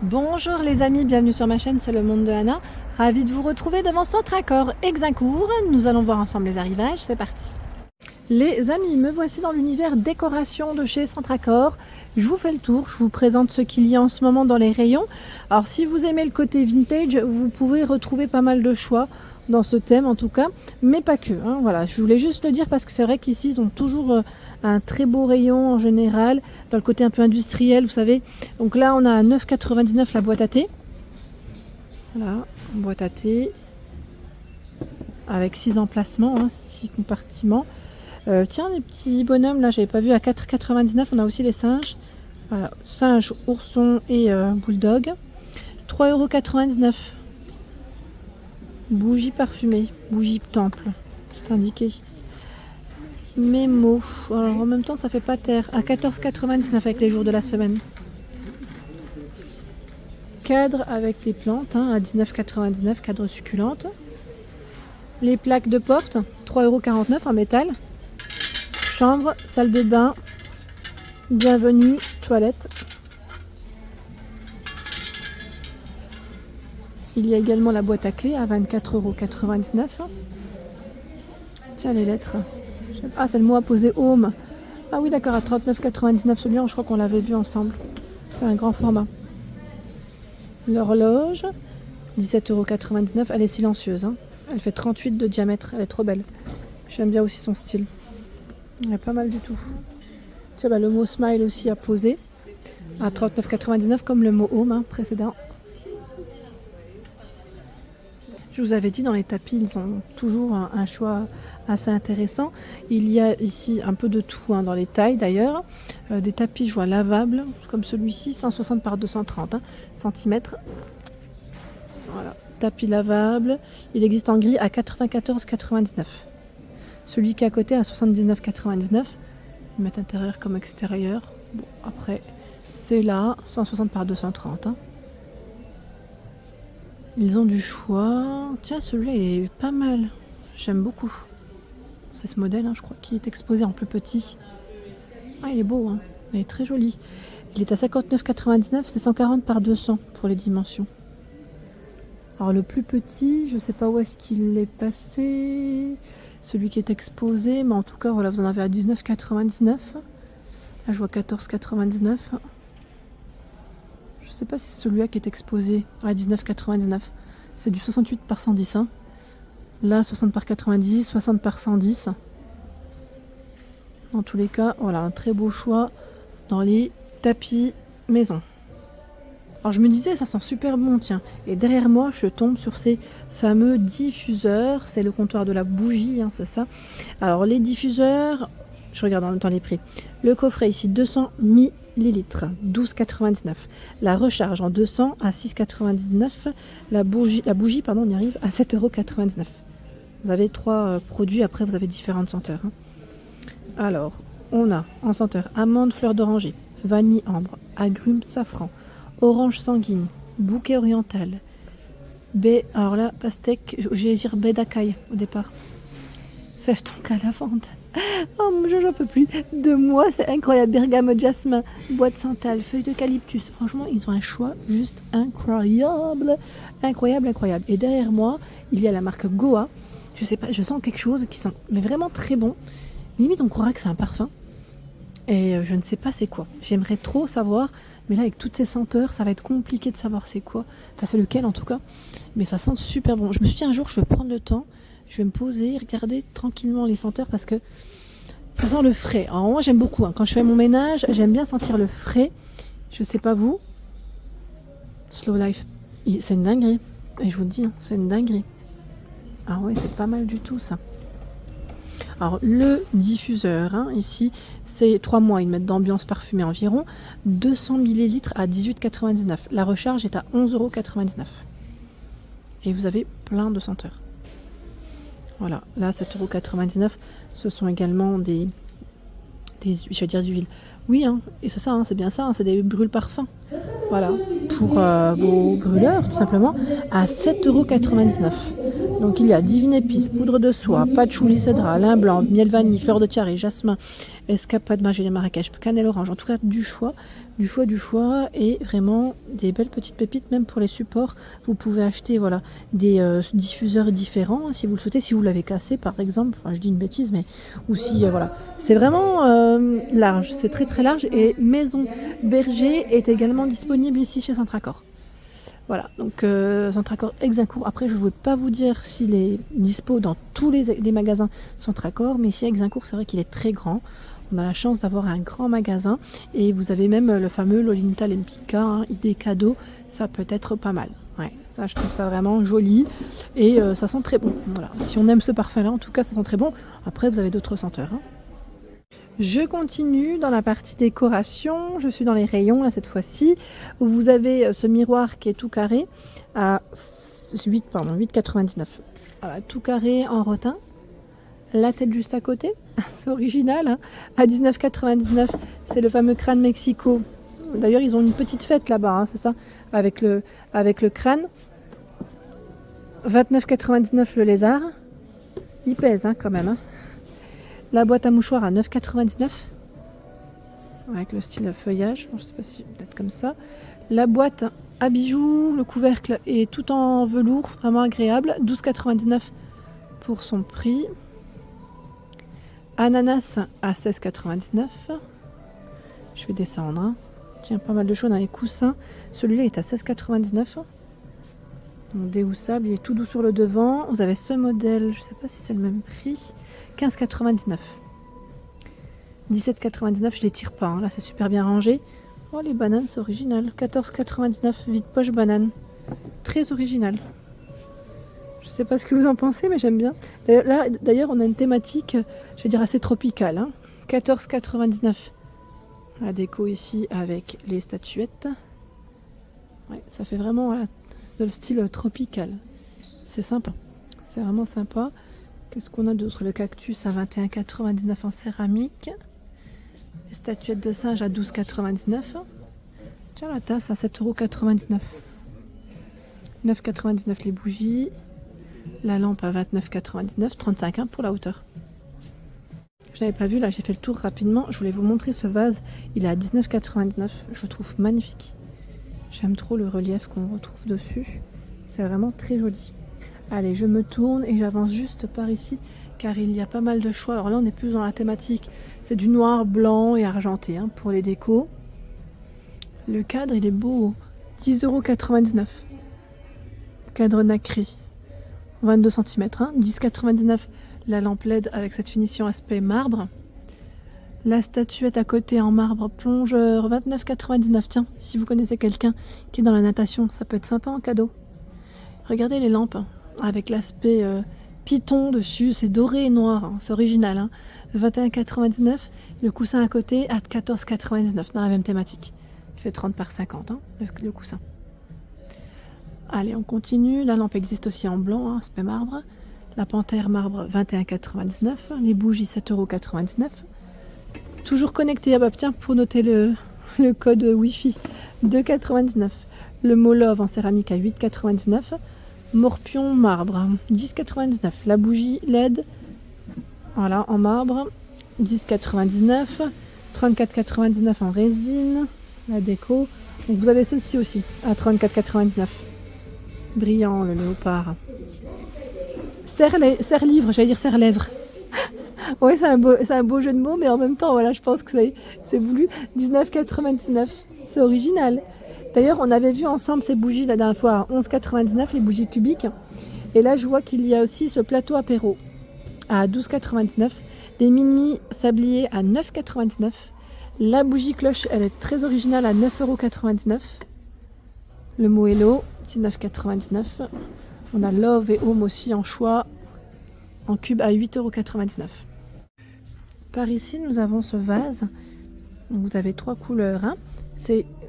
Bonjour les amis, bienvenue sur ma chaîne, c'est le monde de Anna. Ravie de vous retrouver devant Centracor Exincourt. Nous allons voir ensemble les arrivages, c'est parti. Les amis, me voici dans l'univers décoration de chez Centracor. Je vous fais le tour, je vous présente ce qu'il y a en ce moment dans les rayons. Alors si vous aimez le côté vintage, vous pouvez retrouver pas mal de choix dans ce thème en tout cas, mais pas que. Hein. Voilà, je voulais juste le dire parce que c'est vrai qu'ici ils ont toujours un très beau rayon en général, dans le côté un peu industriel, vous savez. Donc là on a à 9,99 la boîte à thé. Voilà, boîte à thé avec 6 emplacements, 6 compartiments. Tiens, les petits bonhommes, là, j'avais pas vu, à 4,99, on a aussi les singes. Voilà, singes, oursons et bulldog. 3,99 €. Bougie parfumée, bougie temple, c'est indiqué. Mémo, alors en même temps, ça fait pas terre. À 14,99 avec les jours de la semaine. Cadre avec les plantes, à 19,99, cadre succulente. Les plaques de porte, 3,49 € en métal. Chambre, salle de bain, bienvenue, toilette. Il y a également la boîte à clés à 24,99 €. Tiens, les lettres. Ah, c'est le mot à poser home. Ah oui, d'accord, à 39,99 €. Celui-là, je crois qu'on l'avait vu ensemble. C'est un grand format. L'horloge, 17,99 €. Elle est silencieuse. Elle fait 38 de diamètre. Elle est trop belle. J'aime bien aussi son style. Il y a pas mal du tout. Tiens, le mot smile aussi à poser à 39,99 € comme le mot home précédent. Je vous avais dit, dans les tapis, ils ont toujours un choix assez intéressant. Il y a ici un peu de tout dans les tailles d'ailleurs. Des tapis, je vois, lavables, comme celui-ci, 160 par 230 cm. Voilà, tapis lavable. Il existe en gris à 94,99 €. Celui qui est à côté à 79,99 €. Ils mettent intérieur comme extérieur. Bon, après, c'est là, 160 par 230. Ils ont du choix. Tiens, celui-là est pas mal. J'aime beaucoup. C'est ce modèle, je crois, qui est exposé en plus petit. Ah, il est beau, il est très joli. Il est à 59,99 €. C'est 140 par 200 pour les dimensions. Alors le plus petit, je ne sais pas où est-ce qu'il est passé. Celui qui est exposé, mais en tout cas, voilà, vous en avez à 19,99 €. Là, je vois 14,99 €. Je ne sais pas si c'est celui-là qui est exposé à 19,99 €. C'est du 68 par 110. Là, 60 par 90, 60 par 110. Dans tous les cas, voilà, un très beau choix dans les tapis maison. Alors je me disais, ça sent super bon, tiens. Et derrière moi, je tombe sur ces fameux diffuseurs. C'est le comptoir de la bougie, c'est ça. Alors les diffuseurs, je regarde en même temps les prix. Le coffret ici, 200 ml, 12,99 €. La recharge en 200 à 6,99 €. La bougie, on y arrive, à 7,99 €. Vous avez 3 produits, après vous avez différentes senteurs. Alors, on a en senteur amande, fleur d'oranger, vanille ambre, agrumes, safran, orange sanguine, bouquet oriental, baie, alors là, pastèque, j'ai dire baie d'acai au départ. Fève tonka lavande. Oh mon Dieu, j'en peux plus. De moi, c'est incroyable. Bergamote, jasmin, bois de santal, feuilles d'eucalyptus. Franchement, ils ont un choix juste incroyable. Incroyable, incroyable. Et derrière moi, il y a la marque Goa. Je sais pas, je sens quelque chose qui sent mais vraiment très bon. Limite, on croirait que c'est un parfum. Et je ne sais pas c'est quoi. J'aimerais trop savoir. Mais là, avec toutes ces senteurs, ça va être compliqué de savoir c'est quoi. Enfin, c'est lequel en tout cas. Mais ça sent super bon. Je me suis dit un jour, je vais prendre le temps. Je vais me poser, regarder tranquillement les senteurs parce que ça sent le frais. Alors moi, j'aime beaucoup. Quand je fais mon ménage, j'aime bien sentir le frais. Je sais pas vous. Slow Life. C'est une dinguerie. Et je vous le dis, c'est une dinguerie. Ah ouais, c'est pas mal du tout ça. Alors le diffuseur, ici, c'est 3 mois, ils mettent d'ambiance parfumée environ, 200 ml à 18,99 €. La recharge est à 11,99 €. Et vous avez plein de senteurs. Voilà, là 7,99 €. Ce sont également des je vais dire d'huile. Oui, et c'est ça, c'est bien ça, c'est des brûle-parfums. Voilà, pour vos brûleurs, tout simplement, à 7,99 €. Donc il y a divine épice, poudre de soie, patchouli cédra, lin blanc, miel vanille, fleur de tiare, jasmin, escapade margelle marrakech, cannelle orange. En tout cas du choix, et vraiment des belles petites pépites même pour les supports. Vous pouvez acheter voilà des diffuseurs différents si vous le souhaitez, si vous l'avez cassé par exemple. Enfin je dis une bêtise mais ou si voilà. C'est vraiment large, c'est très très large et Maison Berger est également disponible ici chez Centracor. Voilà, donc Centracor Exincourt. Après, je ne vais pas vous dire s'il est dispo dans tous les magasins Centracor, mais ici à Exincourt, c'est vrai qu'il est très grand. On a la chance d'avoir un grand magasin et vous avez même le fameux Lolinta Lempicka, hein, idée cadeau, ça peut être pas mal. Ouais, ça je trouve ça vraiment joli et ça sent très bon. Voilà, si on aime ce parfum-là, en tout cas, ça sent très bon. Après, vous avez d'autres senteurs. Hein. Je continue dans la partie décoration, je suis dans les rayons là cette fois-ci, où vous avez ce miroir qui est tout carré à 8,99. Voilà, tout carré en rotin, la tête juste à côté, c'est original, hein. À 19,99 c'est le fameux crâne Mexico. D'ailleurs ils ont une petite fête là-bas, hein, c'est ça, avec le crâne. 29,99 le lézard, il pèse hein, quand même. Hein. La boîte à mouchoirs à 9,99 avec le style feuillage, je ne sais pas si peut-être comme ça. La boîte à bijoux, le couvercle est tout en velours, vraiment agréable, 12,99 pour son prix. Ananas à 16,99. Je vais descendre. Hein. Tiens, pas mal de choses dans les coussins. Celui-là est à 16,99. Donc déhoussable, il est tout doux sur le devant. Vous avez ce modèle, je ne sais pas si c'est le même prix. 15,99. 17,99, je les tire pas. Hein. Là, c'est super bien rangé. Oh, les bananes, c'est original. 14,99, vide poche banane. Très original. Je sais pas ce que vous en pensez, mais j'aime bien. Là, d'ailleurs, on a une thématique, je vais dire, assez tropicale. Hein. 14,99. La déco ici avec les statuettes. Ouais, ça fait vraiment voilà, le style tropical. C'est sympa. C'est vraiment sympa. Qu'est-ce qu'on a d'autre? Le cactus à 21,99 en céramique. Les statuettes de singe à 12,99. Tiens, la tasse à 7,99 €. 9,99 les bougies. La lampe à 29,99. 35 hein, pour la hauteur. Je n'avais pas vu, là j'ai fait le tour rapidement. Je voulais vous montrer ce vase. Il est à 19,99. Je le trouve magnifique. J'aime trop le relief qu'on retrouve dessus. C'est vraiment très joli. Allez, je me tourne et j'avance juste par ici car il y a pas mal de choix. Alors là, on est plus dans la thématique. C'est du noir, blanc et argenté hein, pour les décos. Le cadre, il est beau. 10,99 €. Cadre nacré. 22 cm. Hein, 10,99 € la lampe LED avec cette finition aspect marbre. La statuette à côté en marbre plongeur. 29,99 €. Tiens, si vous connaissez quelqu'un qui est dans la natation, ça peut être sympa en cadeau. Regardez les lampes. Avec l'aspect python dessus, c'est doré et noir, hein, c'est original. Hein. 21,99 €, le coussin à côté à 14,99 € dans la même thématique. Il fait 30 par 50 hein, le coussin. Allez, on continue. La lampe existe aussi en blanc, hein, aspect marbre. La panthère marbre 21,99 €. Les bougies 7,99 €. Toujours connecté. Ah bah tiens, pour noter le code Wi-Fi 2,99 €. Le mot Love en céramique à 8,99 €. Morpion marbre 10,99 €. La bougie LED voilà en marbre 10,99 €. 34,99 € en résine. La déco. Donc vous avez celle-ci aussi à 34,99 €. Brillant le léopard. Serre-livre, j'allais dire serre-lèvres. Ouais, c'est un beau jeu de mots, mais en même temps, voilà, je pense que c'est voulu. 19,99 €. C'est original. D'ailleurs, on avait vu ensemble ces bougies la dernière fois à 11,99 €, les bougies cubiques. Et là, je vois qu'il y a aussi ce plateau apéro à 12,99 €. Des mini sabliers à 9,99 €. La bougie cloche, elle est très originale à 9,99 €. Le mot Hello, 19,99 €. On a Love et Home aussi en choix, en cube à 8,99 €. Par ici, nous avons ce vase. Donc, vous avez 3 couleurs. Hein.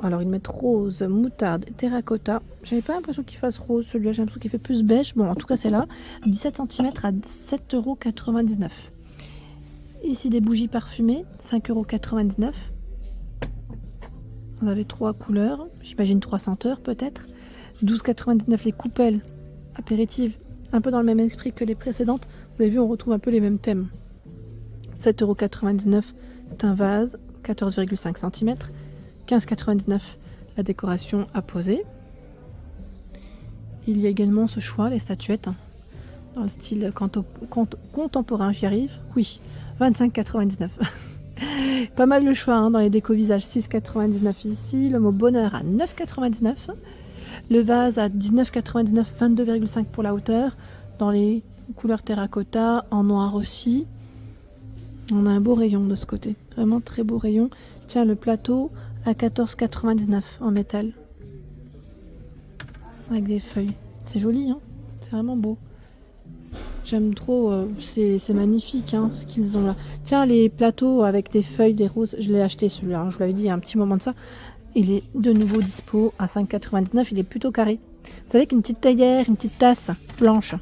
Alors, ils mettent rose, moutarde, terracotta. J'avais pas l'impression qu'il fasse rose, celui-là. J'ai l'impression qu'il fait plus beige. Bon, en tout cas, c'est là. 17 cm à 7,99 €. Ici, des bougies parfumées, 5,99 €. Vous avez 3 couleurs. J'imagine 3 senteurs, peut-être. 12,99 € les coupelles apéritives un peu dans le même esprit que les précédentes. Vous avez vu, on retrouve un peu les mêmes thèmes. 7,99 €, c'est un vase, 14,5 cm. 15,99 € la décoration à poser. Il y a également ce choix, les statuettes, dans le style contemporain, j'y arrive. Oui, 25,99 €. Pas mal le choix dans les déco visages. 6,99 € ici, le mot bonheur à 9,99 €. Le vase à 19,99 €, 22,5 pour la hauteur, dans les couleurs terracotta, en noir aussi. On a un beau rayon de ce côté, vraiment très beau rayon. Tiens, le plateau à 14,99 € en métal, avec des feuilles. C'est joli, c'est vraiment beau. J'aime trop, c'est magnifique ce qu'ils ont là. Tiens, les plateaux avec des feuilles, des roses, je l'ai acheté celui-là, je vous l'avais dit il y a un petit moment de ça. Il est de nouveau dispo à 5,99 €, il est plutôt carré. Vous savez qu'une petite théière, une petite tasse blanche,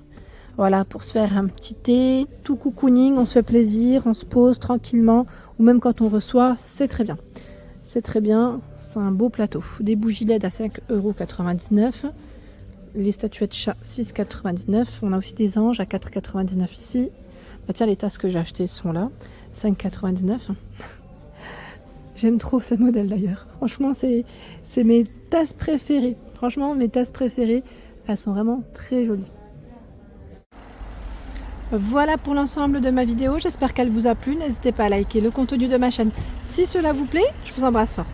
voilà, pour se faire un petit thé, tout cocooning, on se fait plaisir, on se pose tranquillement, ou même quand on reçoit, c'est très bien. C'est très bien, c'est un beau plateau. Des bougies LED à 5,99 €. Les statuettes chat 6,99 €. On a aussi des anges à 4,99 € ici. Bah tiens, les tasses que j'ai achetées sont là, 5,99 €. J'aime trop ce modèle d'ailleurs. Franchement, c'est mes tasses préférées. Franchement, mes tasses préférées, elles sont vraiment très jolies. Voilà pour l'ensemble de ma vidéo. J'espère qu'elle vous a plu. N'hésitez pas à liker le contenu de ma chaîne si cela vous plaît. Je vous embrasse fort.